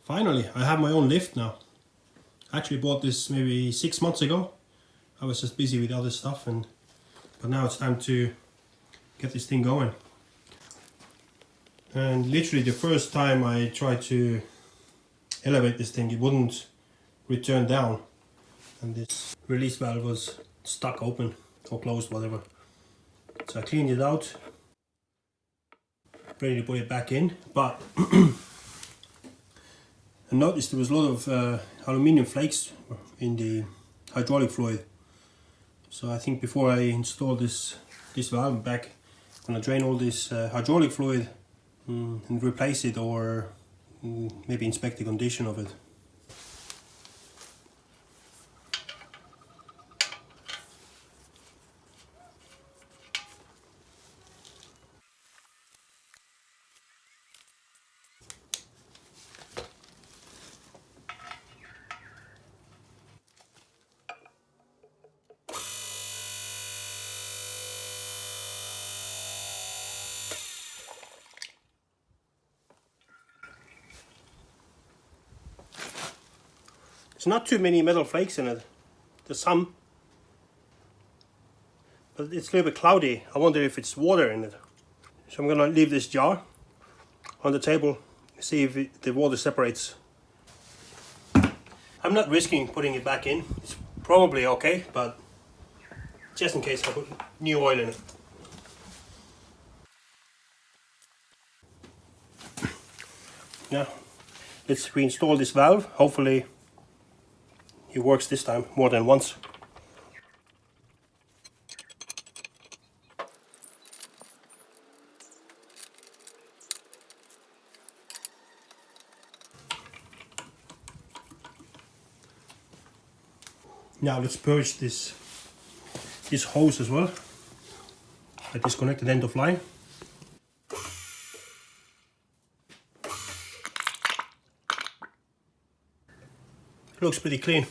Finally, I have my own lift now. I actually bought this maybe 6 months ago. I was just busy with other stuff, but now it's time to get this thing going. And literally the first time I tried to elevate this thing, it wouldn't return down. And this release valve was stuck open or closed, whatever. So I cleaned it out, ready to put it back in, but I noticed there was a lot of aluminium flakes in the hydraulic fluid. So I think before I install this valve back, I'm gonna drain all this hydraulic fluid and replace it, or maybe inspect the condition of it. There's not too many metal flakes in it. There's some, but it's a little bit cloudy. I wonder if it's water in it. So I'm gonna leave this jar on the table, see if the water separates. I'm not risking putting it back in. It's probably okay, but just in case I put new oil in it. Now, let's reinstall this valve. Hopefully it works this time more than once. Now let's purge this hose as well. I disconnected end of line. It looks pretty clean.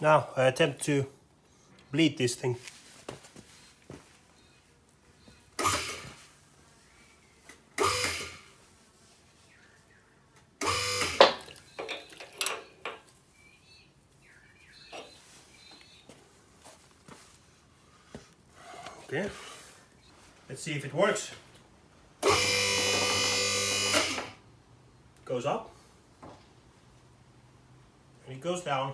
Now I attempt to bleed this thing. Okay, let's see if it works. Goes up and it goes down.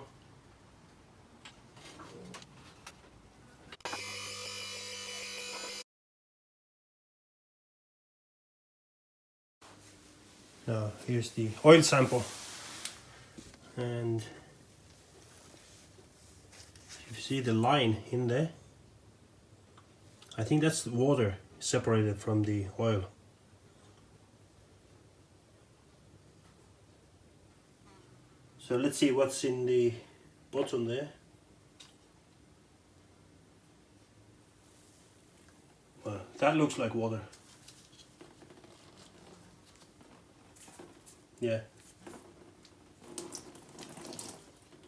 Now here's the oil sample, and if you see the line in there, I think that's the water separated from the oil. So let's see what's in the bottom there. Well, that looks like water. Yeah,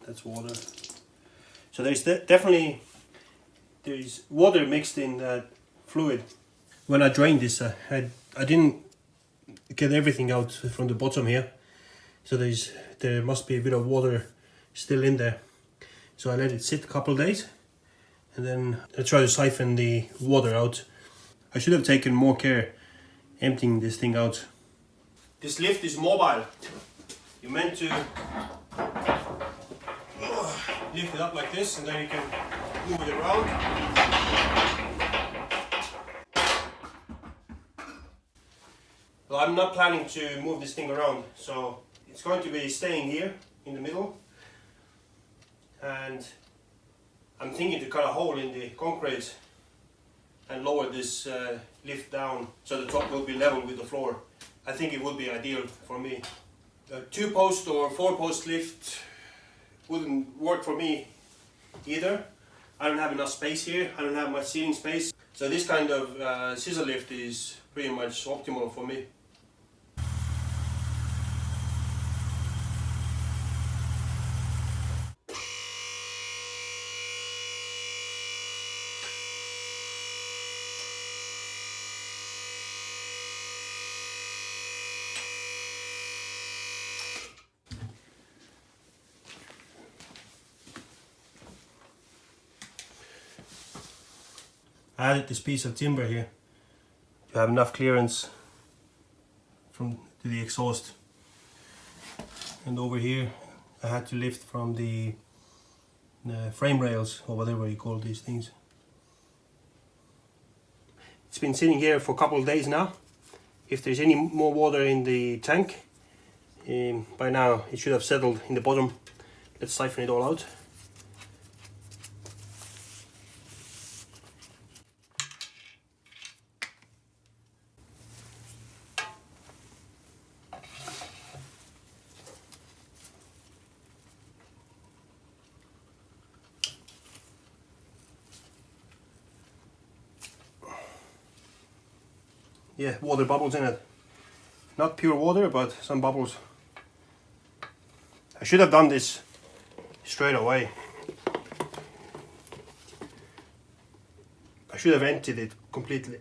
that's water. So there's definitely water mixed in that fluid. When I drained this, I didn't get everything out from the bottom here. So there must be a bit of water still in there. So I let it sit a couple of days, and then I try to siphon the water out. I should have taken more care emptying this thing out. This lift is mobile. You're meant to lift it up like this, and then you can move it around. Well, I'm not planning to move this thing around, so it's going to be staying here in the middle. And I'm thinking to cut a hole in the concrete and lower this lift down so the top will be level with the floor. I think it would be ideal for me. A 2-post or 4-post lift wouldn't work for me either. I don't have enough space here, I don't have much seating space. So this kind of scissor lift is pretty much optimal for me. I added this piece of timber here to have enough clearance from to the exhaust. And over here I had to lift from the frame rails, or whatever you call these things. It's been sitting here for a couple of days now. If there's any more water in the tank, by now it should have settled in the bottom. Let's siphon it all out. Yeah, water bubbles in it. Not pure water, but some bubbles. I should have done this straight away. I should have emptied it completely.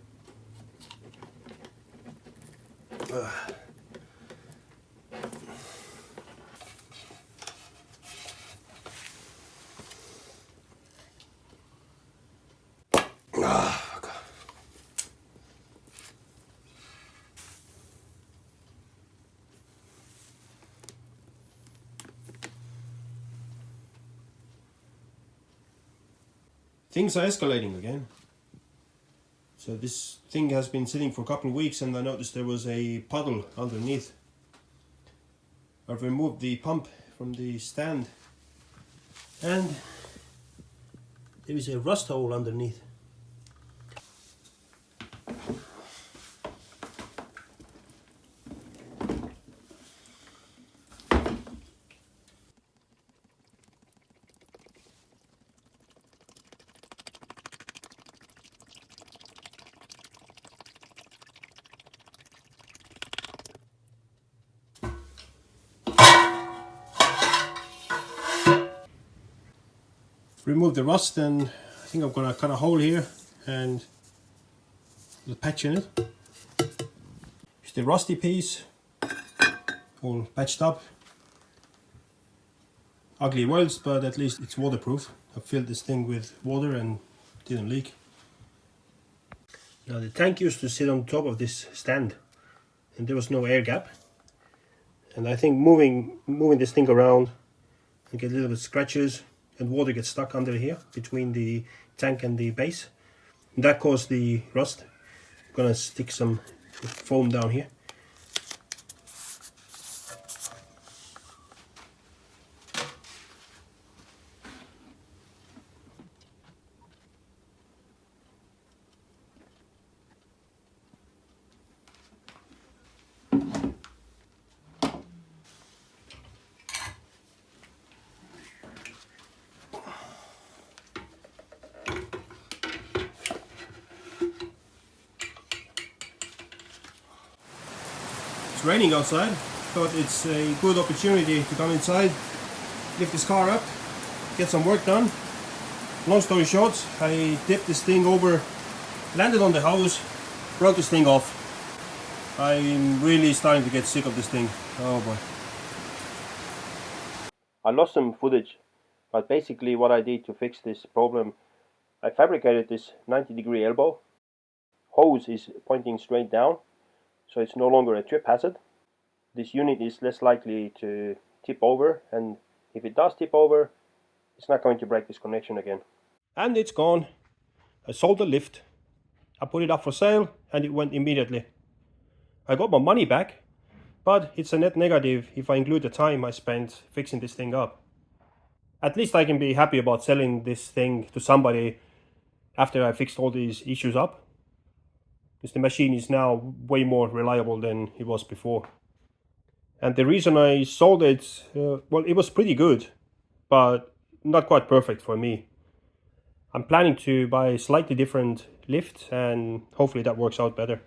Things are escalating again. So this thing has been sitting for a couple of weeks, and I noticed there was a puddle underneath. I've removed the pump from the stand, and there is a rust hole underneath. Remove the rust, and I think I'm gonna cut a hole here and a patch in it. It's the rusty piece, all patched up. Ugly welds, but at least it's waterproof. I filled this thing with water and didn't leak. Now the tank used to sit on top of this stand, and there was no air gap. And I think moving this thing around, you get a little bit of scratches, and water gets stuck under here between the tank and the base. And that caused the rust. I'm gonna stick some foam down here. It's raining outside. Thought it's a good opportunity to come inside, lift this car up, get some work done. Long story short, I tipped this thing over, landed on the hose, broke this thing off. I'm really starting to get sick of this thing. Oh boy. I lost some footage, but basically what I did to fix this problem, I fabricated this 90-degree elbow. Hose is pointing straight down, so it's no longer a trip hazard. This unit is less likely to tip over, and if it does tip over, it's not going to break this connection again. And it's gone. I sold the lift. I put it up for sale, and it went immediately. I got my money back, but it's a net negative if I include the time I spent fixing this thing up. At least I can be happy about selling this thing to somebody after I fixed all these issues up, because the machine is now way more reliable than it was before. And the reason I sold it, well, it was pretty good, but not quite perfect for me. I'm planning to buy a slightly different lift, and hopefully that works out better.